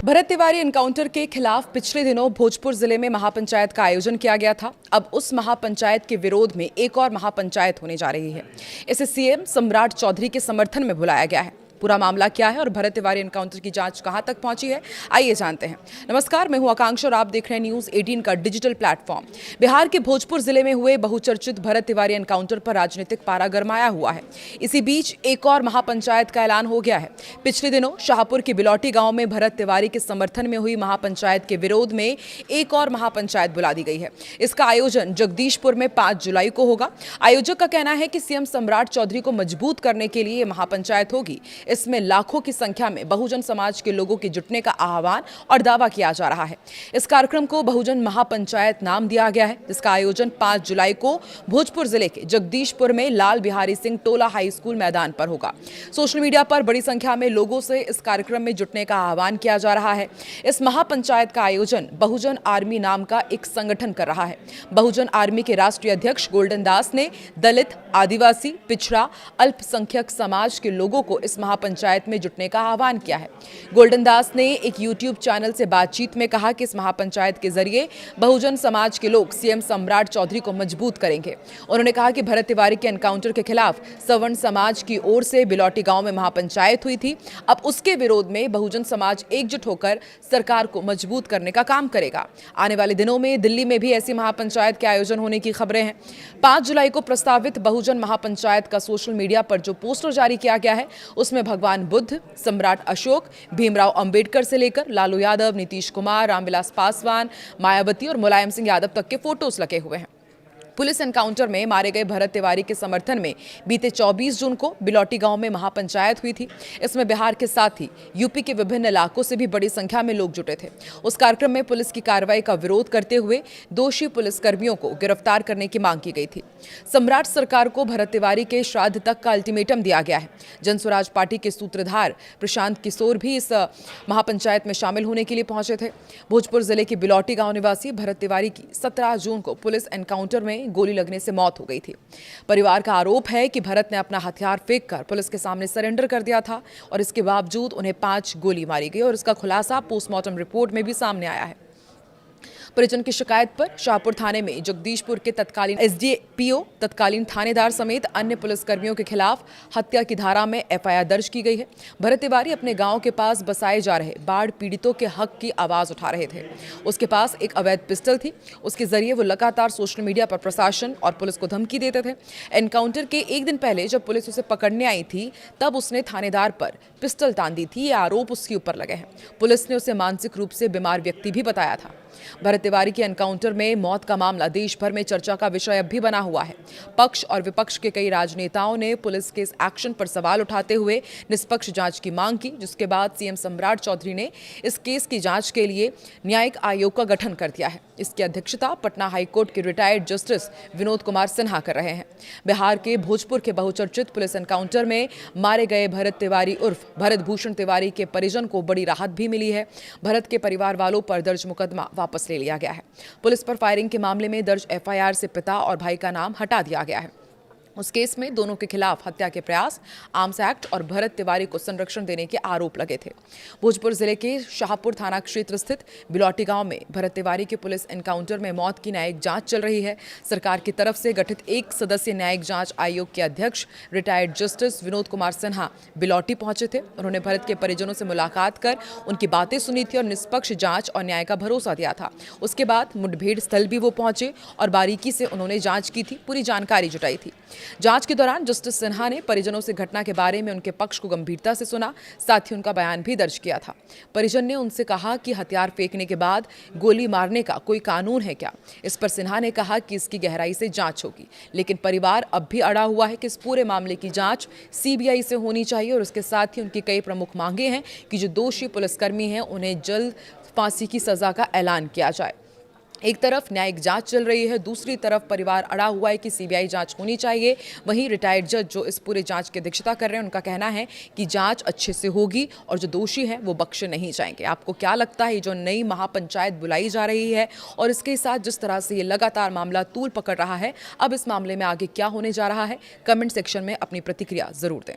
Bharat Tiwari encounter के खिलाफ पिछले दिनों भोजपुर जिले में महापंचायत का आयोजन किया गया था। अब उस महापंचायत के विरोध में एक और महापंचायत होने जा रही है। इसे सीएम सम्राट चौधरी के समर्थन में बुलाया गया है। पूरा मामला क्या है और भरत तिवारी एनकाउंटर की जांच कहां तक पहुंची है, आइए जानते हैं। नमस्कार, मैं हूं आकांक्षा और आप देख रहे हैं न्यूज 18 का डिजिटल प्लेटफॉर्म। बिहार के भोजपुर जिले में हुए बहुचर्चित भरत तिवारी एनकाउंटर पर राजनीतिक पारा गरमाया हुआ है। इसी बीच एक और महापंचायत का ऐलान हो गया है। पिछले दिनों शाहपुर के बिलौटी गांव में भरत तिवारी के समर्थन में हुई महापंचायत के विरोध में एक और महापंचायत बुला दी गई है। इसका आयोजन जगदीशपुर में 5 जुलाई को होगा। आयोजक का कहना है कि सीएम सम्राट चौधरी को मजबूत करने के लिए महापंचायत होगी। इसमें लाखों की संख्या में बहुजन समाज के लोगों के जुटने का आह्वान और दावा किया जा रहा है। इस कार्यक्रम को बहुजन महापंचायत नाम दिया गया है, जिसका आयोजन 5 जुलाई को भोजपुर जिले के जगदीशपुर में लाल बिहारी सिंह टोला हाई स्कूल मैदान पर होगा। सोशल मीडिया पर बड़ी संख्या में लोगों से इस कार्यक्रम में जुटने का आह्वान किया जा रहा है। इस महापंचायत का आयोजन बहुजन आर्मी नाम का एक संगठन कर रहा है। बहुजन आर्मी के राष्ट्रीय अध्यक्ष गोल्डन दास ने दलित, आदिवासी, पिछड़ा, अल्पसंख्यक समाज के लोगों को इस महापंचायत में जुटने का आह्वान किया है। गोल्डन दास ने एक यूट्यूब चैनल से बातचीत में कहा कि इस महापंचायत के जरिए बहुजन समाज के लोग सीएम सम्राट चौधरी को मजबूत करेंगे। उन्होंने कहा कि भरत तिवारी के एनकाउंटर के खिलाफ सवर्ण समाज की ओर से बिलौटी गांव में महापंचायत हुई थी। अब उसके विरोध में बहुजन समाज एकजुट होकर सरकार को मजबूत करने का काम करेगा। आने वाले दिनों में दिल्ली में भी ऐसी महापंचायत के आयोजन होने की खबरें हैं। 5 जुलाई को प्रस्तावित बहुजन महापंचायत का सोशल मीडिया पर जो पोस्टर जारी किया गया है, उसमें भगवान बुद्ध, सम्राट अशोक, भीमराव अंबेडकर से लेकर लालू यादव, नीतीश कुमार, रामविलास पासवान, मायावती और मुलायम सिंह यादव तक के फोटोज लगे हुए हैं। पुलिस एनकाउंटर में मारे गए भरत तिवारी के समर्थन में बीते 24 जून को बिलौटी गांव में महापंचायत हुई थी। इसमें बिहार के साथ ही यूपी के विभिन्न इलाकों से भी बड़ी संख्या में लोग जुटे थे। उस कार्यक्रम में पुलिस की कार्रवाई का विरोध करते हुए दोषी पुलिसकर्मियों को गिरफ्तार करने की मांग की गई थी। सम्राट सरकार को भरत तिवारी के श्राद्ध तक का अल्टीमेटम दिया गया है। जनस्वराज पार्टी के सूत्रधार प्रशांत किशोर भी इस महापंचायत में शामिल होने के लिए पहुंचे थे। भोजपुर जिले के बिलौटी गांव निवासी भरत तिवारी की 17 जून को पुलिस एनकाउंटर में गोली लगने से मौत हो गई थी। परिवार का आरोप है कि भरत ने अपना हथियार फेंककर पुलिस के सामने सरेंडर कर दिया था और इसके बावजूद उन्हें 5 गोली मारी गई और इसका खुलासा पोस्टमार्टम रिपोर्ट में भी सामने आया है। परिजन की शिकायत पर शाहपुर थाने में जगदीशपुर के तत्कालीन एसडीपीओ, तत्कालीन थानेदार समेत अन्य पुलिसकर्मियों के खिलाफ हत्या की धारा में एफआईआर दर्ज की गई है। भरत तिवारी अपने गांव के पास बसाए जा रहे बाढ़ पीड़ितों के हक की आवाज उठा रहे थे। उसके पास एक अवैध पिस्टल थी। उसके जरिए वो लगातार सोशल मीडिया पर प्रशासन और पुलिस को धमकी देते थे। एनकाउंटर के एक दिन पहले जब पुलिस उसे पकड़ने आई थी, तब उसने थानेदार पर पिस्टल तान दी थी। ये आरोप उसके ऊपर लगे हैं। पुलिस ने उसे मानसिक रूप से बीमार व्यक्ति भी बताया था। भरत तिवारी के एनकाउंटर में मौत का मामला देश भर में चर्चा का विषय अब भी बना हुआ है। पक्ष और विपक्ष के कई राजनेताओं ने पुलिस के इस एक्शन पर सवाल उठाते हुए निष्पक्ष जांच की मांग की, जिसके बाद सीएम सम्राट चौधरी ने इस केस की जांच के लिए न्यायिक आयोग का गठन कर दिया है। इसकी अध्यक्षता पटना हाईकोर्ट के रिटायर्ड जस्टिस विनोद कुमार सिन्हा कर रहे हैं। बिहार के भोजपुर के बहुचर्चित पुलिस एनकाउंटर में मारे गए भरत तिवारी उर्फ भरत भूषण तिवारी के परिजन को बड़ी राहत भी मिली है। भरत के परिवार वालों पर दर्ज मुकदमा वापस ले लिया गया है। पुलिस पर फायरिंग के मामले में दर्ज एफआईआर से पिता और भाई का नाम हटा दिया गया है। उस केस में दोनों के खिलाफ हत्या के प्रयास, आर्म्स एक्ट और भरत तिवारी को संरक्षण देने के आरोप लगे थे। भोजपुर जिले के शाहपुर थाना क्षेत्र स्थित बिलौटी गांव में भरत तिवारी के पुलिस एनकाउंटर में मौत की न्यायिक जांच चल रही है। सरकार की तरफ से गठित 1 सदस्यीय न्यायिक जांच आयोग के अध्यक्ष रिटायर्ड जस्टिस विनोद कुमार सिन्हा बिलौटी पहुंचे थे। उन्होंने भरत के परिजनों से मुलाकात कर उनकी बातें सुनी थी और निष्पक्ष जांच और न्याय का भरोसा दिया था। उसके बाद मुठभेड़ स्थल भी वो पहुंचे और बारीकी से उन्होंने जांच की थी, पूरी जानकारी जुटाई थी। जांच के दौरान जस्टिस सिन्हा ने परिजनों से घटना के बारे में उनके पक्ष को गंभीरता से सुना, साथ ही उनका बयान भी दर्ज किया था। परिजन ने उनसे कहा कि हथियार फेंकने के बाद गोली मारने का कोई कानून है क्या। इस पर सिन्हा ने कहा कि इसकी गहराई से जांच होगी, लेकिन परिवार अब भी अड़ा हुआ है कि इस पूरे मामले की जांच सीबीआई से होनी चाहिए और उसके साथ ही उनकी कई प्रमुख मांगे हैं कि जो दोषी पुलिसकर्मी हैं उन्हें जल्द फांसी की सजा का ऐलान किया जाए। एक तरफ न्यायिक जांच चल रही है, दूसरी तरफ परिवार अड़ा हुआ है कि सीबीआई जांच होनी चाहिए। वहीं रिटायर्ड जज जो इस पूरे जांच की अध्यक्षता कर रहे हैं, उनका कहना है कि जांच अच्छे से होगी और जो दोषी हैं वो बख्शे नहीं जाएंगे। आपको क्या लगता है जो नई महापंचायत बुलाई जा रही है और इसके साथ जिस तरह से ये लगातार मामला तूल पकड़ रहा है, अब इस मामले में आगे क्या होने जा रहा है? कमेंट सेक्शन में अपनी प्रतिक्रिया जरूर दें।